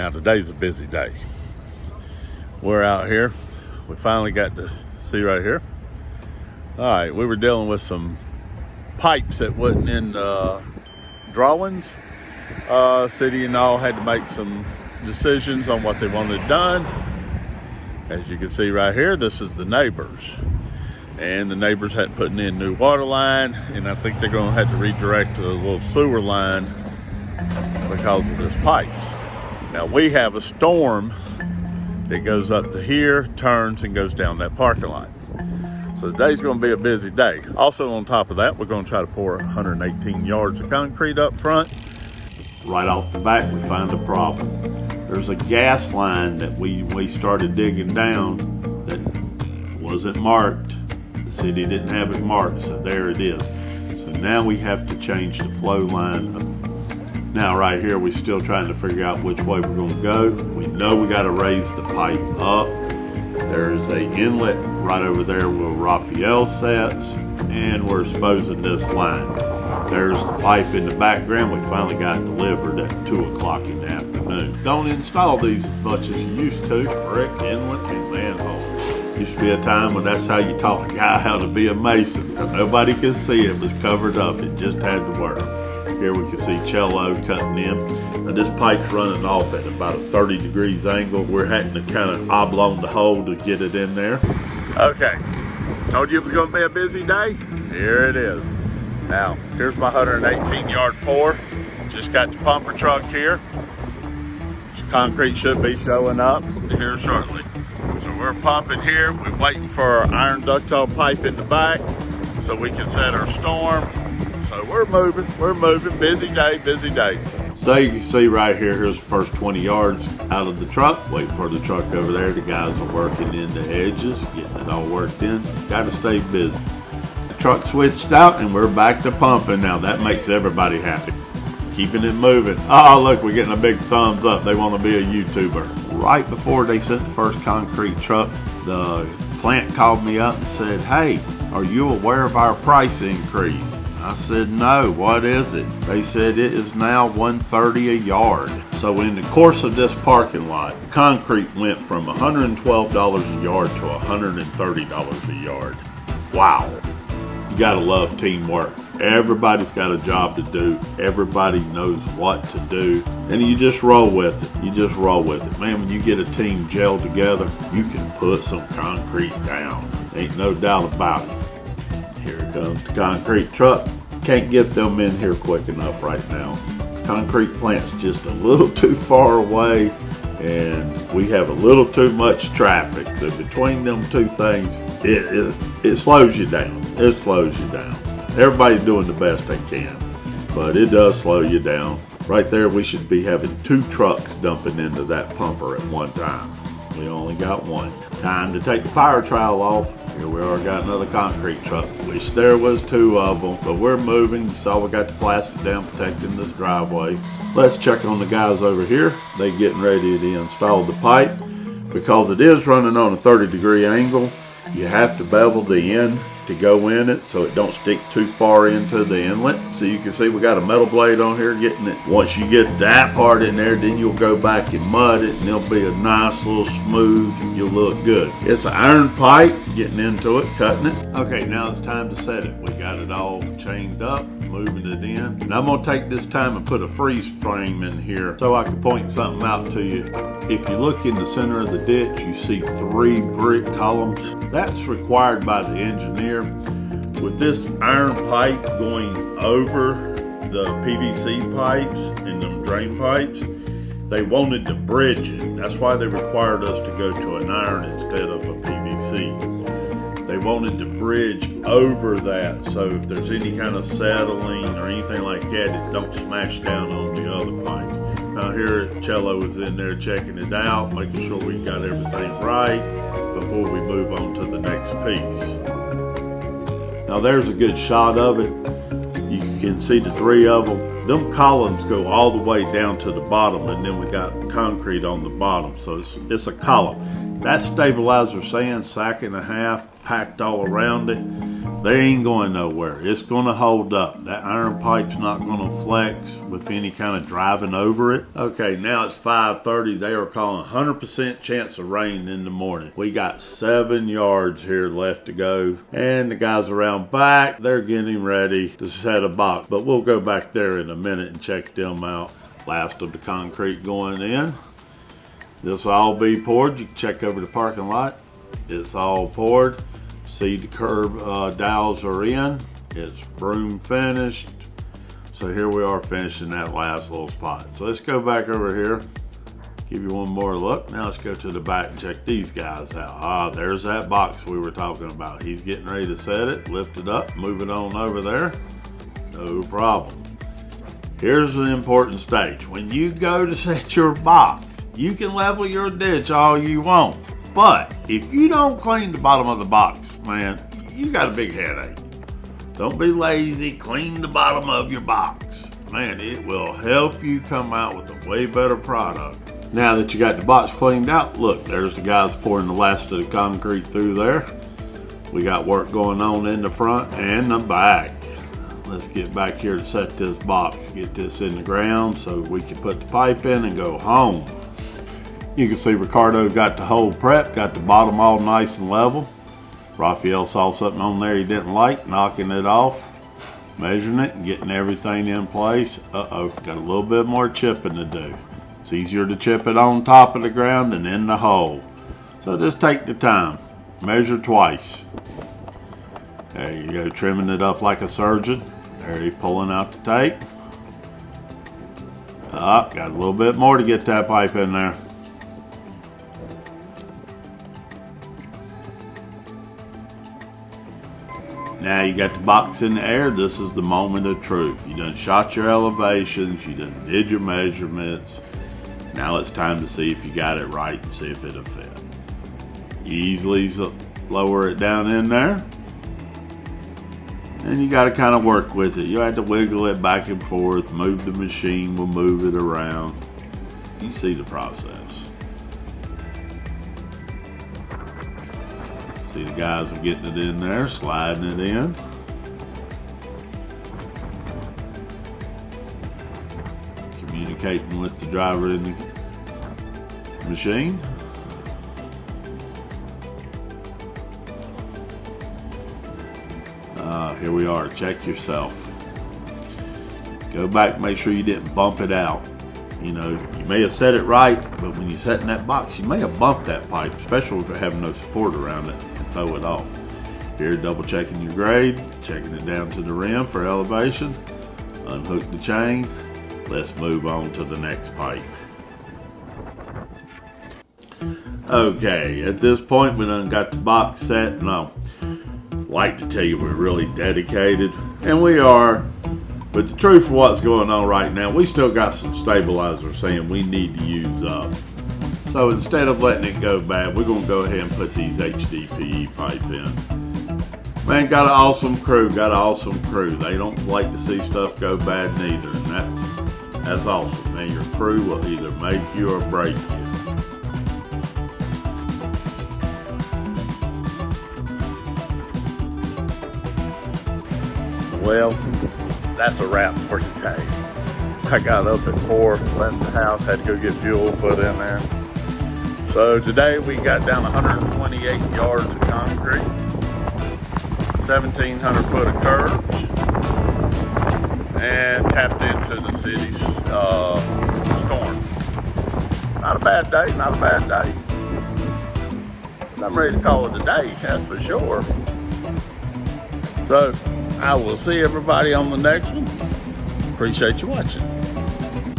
Now today's a busy day. We're out here. We finally got to see right here. All right, we were dealing with some pipes that wasn't in drawings. City and all had to make some decisions on what they wanted done. As you can see right here, this is the neighbors. And the neighbors had putting in new water line, and I think they're going to have to redirect a little sewer line because of this pipes. Now we have a storm that goes up to here, turns, and goes down that parking lot. So today's going to be a busy day. Also on top of that, we're going to try to pour 118 yards of concrete up front. Right off the bat, we find a problem. There's a gas line that we started digging down that wasn't marked. The city didn't have it marked, so there it is. So now we have to change the flow line. Now right here, we're still trying to figure out which way we're going to go. We know we got to raise the pipe up. There's a inlet right over there where Raphael sets, and we're exposing this line. There's the pipe in the background. We finally got it delivered at 2 o'clock in the afternoon. Don't install these as much as you used to. Brick, inlet, and manhole. Used to be a time when that's how you taught a guy how to be a mason, because nobody could see it. It was covered up. It just had to work. Here we can see Cello cutting in. Now this pipe's running off at about a 30 degrees angle. We're having to kind of oblong the hole to get it in there. Okay, told you it was going to be a busy day. Here it is. Now, here's my 118 yard pour. Just got the pumper truck here. Concrete should be showing up here shortly. So we're pumping here. We're waiting for our iron ductile pipe in the back so we can set our storm. So we're moving, busy day. So you can see right here, here's the first 20 yards out of the truck. Waiting for the truck over there. The guys are working in the edges, getting it all worked in. Got to stay busy. The truck switched out and we're back to pumping now. That makes everybody happy. Keeping it moving. Oh, look, we're getting a big thumbs up. They want to be a YouTuber. Right before they sent the first concrete truck, the plant called me up and said, "Hey, are you aware of our price increase?" I said, "No, what is it?" They said it is now $130 a yard. So in the course of this parking lot, concrete went from $112 a yard to $130 a yard. Wow. You gotta love teamwork. Everybody's got a job to do. Everybody knows what to do. And you just roll with it. Man, when you get a team gelled together, you can put some concrete down. Ain't no doubt about it. Here comes the concrete truck. Can't get them in here quick enough right now. Concrete plant's just a little too far away and we have a little too much traffic. So between them two things, it slows you down. It slows you down. Everybody's doing the best they can, but it does slow you down. Right there, we should be having 2 trucks dumping into that pumper at one time. We only got one. Time to take the power trowel off. Here we are, got another concrete truck. Wish there was 2 of them, but we're moving. You saw we got the plastic down protecting this driveway. Let's check on the guys over here. They getting ready to install the pipe. Because it is running on a 30-degree angle, you have to bevel the end to go in it so it don't stick too far into the inlet. So you can see we got a metal blade on here getting it. Once you get that part in there, then you'll go back and mud it and it'll be a nice little smooth and you'll look good. It's an iron pipe, getting into it, cutting it. Okay, now it's time to set it. We got it all chained up, moving it in. And I'm gonna take this time and put a freeze frame in here so I can point something out to you. If you look in the center of the ditch, you see 3 brick columns. That's required by the engineer. With this iron pipe going over the PVC pipes and them drain pipes, they wanted to bridge it. That's why they required us to go to an iron instead of a PVC. They wanted to bridge over that so if there's any kind of settling or anything like that, it don't smash down on the other pipes. Now here, Cello is in there checking it out, making sure we got everything right before we move on to the next piece. Now there's a good shot of it. You can see the 3 of them. Them columns go all the way down to the bottom and then we got concrete on the bottom. So it's a column. That stabilizer sand, 1.5 sacks, packed all around it. They ain't going nowhere. It's going to hold up. That iron pipe's not going to flex with any kind of driving over it. Okay, now it's 5:30. They are calling 100% chance of rain in the morning. We got 7 yards here left to go. And the guys around back, they're getting ready to set a box. But we'll go back there in a minute and check them out. Last of the concrete going in. This will all be poured. You can check over the parking lot. It's all poured. See the curb dowels are in. It's broom finished. So here we are finishing that last little spot. So let's go back over here. Give you one more look. Now let's go to the back and check these guys out. There's that box we were talking about. He's getting ready to set it, lift it up, move it on over there. No problem. Here's an important stage. When you go to set your box, you can level your ditch all you want. But if you don't clean the bottom of the box, man, you got a big headache. Don't be lazy. Clean the bottom of your box. Man, it will help you come out with a way better product. Now that you got the box cleaned out, look, there's the guys pouring the last of the concrete through there. We got work going on in the front and the back. Let's get back here to set this box, get this in the ground so we can put the pipe in and go home. You can see Ricardo got the hole prepped, got the bottom all nice and level. Raphael saw something on there he didn't like, knocking it off, measuring it, and getting everything in place. Got a little bit more chipping to do. It's easier to chip it on top of the ground than in the hole. So just take the time, measure twice. There you go, trimming it up like a surgeon. There you pulling out the tape. Got a little bit more to get that pipe in there. Now you got the box in the air. This is the moment of truth. You done shot your elevations. You done did your measurements. Now it's time to see if you got it right and see if it'll fit. Easily lower it down in there. And you got to kind of work with it. You have to wiggle it back and forth. Move the machine. We'll move it around. You see the process. See the guys are getting it in there, sliding it in. Communicating with the driver in the machine. Here we are, check yourself. Go back, make sure you didn't bump it out. You know, you may have set it right, but when you set in that box, you may have bumped that pipe, especially if you're having no support around it, and throw it off. Here, double checking your grade, checking it down to the rim for elevation. Unhook the chain. Let's move on to the next pipe. Okay, at this point, we done got the box set, and I'd like to tell you we're really dedicated, and we are. But the truth of what's going on right now, we still got some stabilizers saying we need to use up. So instead of letting it go bad, we're going to go ahead and put these HDPE pipe in. Man, got an awesome crew, They don't like to see stuff go bad neither, and that's awesome, man. Your crew will either make you or break you. Well, that's a wrap for today. I got up at 4, left the house, had to go get fuel put in there. So today we got down 128 yards of concrete, 1,700 foot of curbs, and tapped into the city's storm. Not a bad day. I'm ready to call it a day, that's for sure. So I will see everybody on the next one. Appreciate you watching.